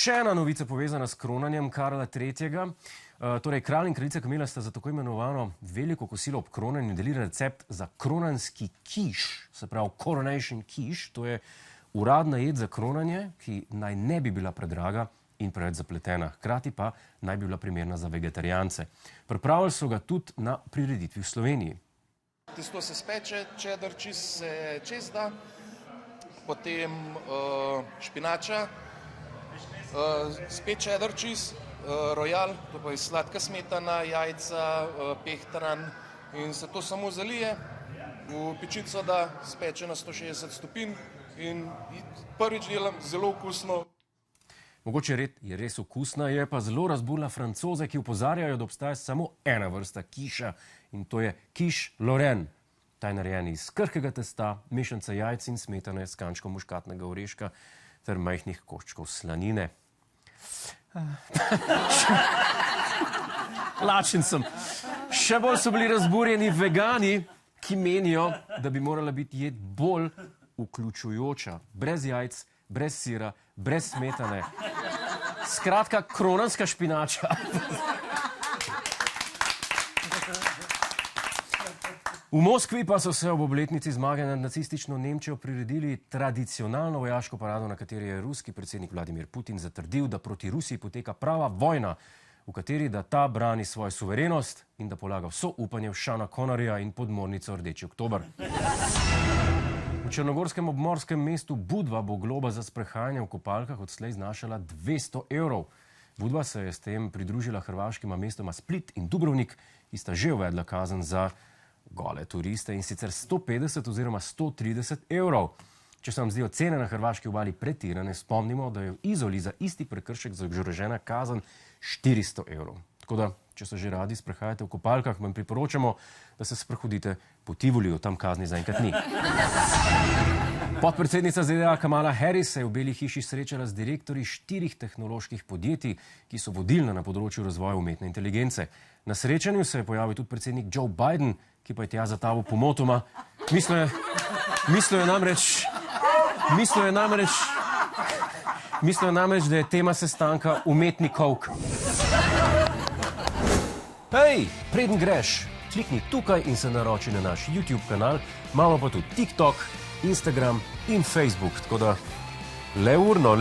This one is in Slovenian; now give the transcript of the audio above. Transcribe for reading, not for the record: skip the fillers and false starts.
še ena novica povezana s kronanjem Karla III. Torej, kralj in kraljica Kamila sta za tako imenovano veliko kosilo ob kronanju delili recept za kronanski kiš, se pravi coronation quiche. To je uradna jed za kronanje, ki naj ne bi bila predraga in preveč zapletena, hkrati pa naj bi bila primerna za vegetarijance. Pripravili so ga tudi na prireditvi v Sloveniji. Testo se speče, cheddar cheese se čezda, potem špinača, spet cheddar cheese, royal, to pa je sladka smetana, jajca, pehtran in se to samo zalije, v pečico da, speče na 160 stopinj in prvič delam zelo okusno. Mogoče je res okusna, je pa zelo razburila Francoze, ki opozarjajo, da obstaja samo ena vrsta kiša in to je quiche Lorraine. Ta je narejen iz krhkega testa, mešanice jajc in smetane s kančkom muškatnega oreška ter majhnih koščkov slanine. Lačen sem. Še bolj so bili razburjeni vegani, ki menijo, da bi morala biti jed bolj vključujoča. Brez jajc, brez sira, brez smetane. Skratka, kronanska špinača. V Moskvi pa so se ob obletnici zmage nad nacistično Nemčijo priredili tradicionalno vojaško parado, na kateri je ruski predsednik Vladimir Putin zatrdil, da proti Rusiji poteka prava vojna, v kateri da ta brani svojo suverenost in da polaga vso upanje v Seana Conneryja in podmornico Rdeči oktober. V črnogorskem obmorskem mestu Budva bo globa za sprehajanje v kopalkah odslej znašala 200 €. Budva se je s tem pridružila hrvaškima mestoma Split in Dubrovnik, ki sta že uvedla kazen za gole turiste in sicer 150 oziroma 130 €. Če se vam zdijo cene na hrvaški obali pretirane, spomnimo, da je v Izoli za isti prekršek zagrožena kazen 400 €. Tako da, če se že radi sprehajate v kopalkah, vam priporočamo, da se sprehodite po Tivoliju, tam kazni zaenkrat ni. Podpredsednica ZDA Kamala Harris se je v Beli hiši srečala z direktorji 4 tehnoloških podjetij, ki so vodilna na področju razvoja umetne inteligence. Na srečanju se je pojavil tudi predsednik Joe Biden, ki pa je tja zataval pomotoma. Mislil je namreč, da je tema sestanka umetni coke. Hej, preden greš, klikni tukaj in se naroči na naš YouTube kanal, imamo pa tudi TikTok, Instagram in Facebook, tako da le urno.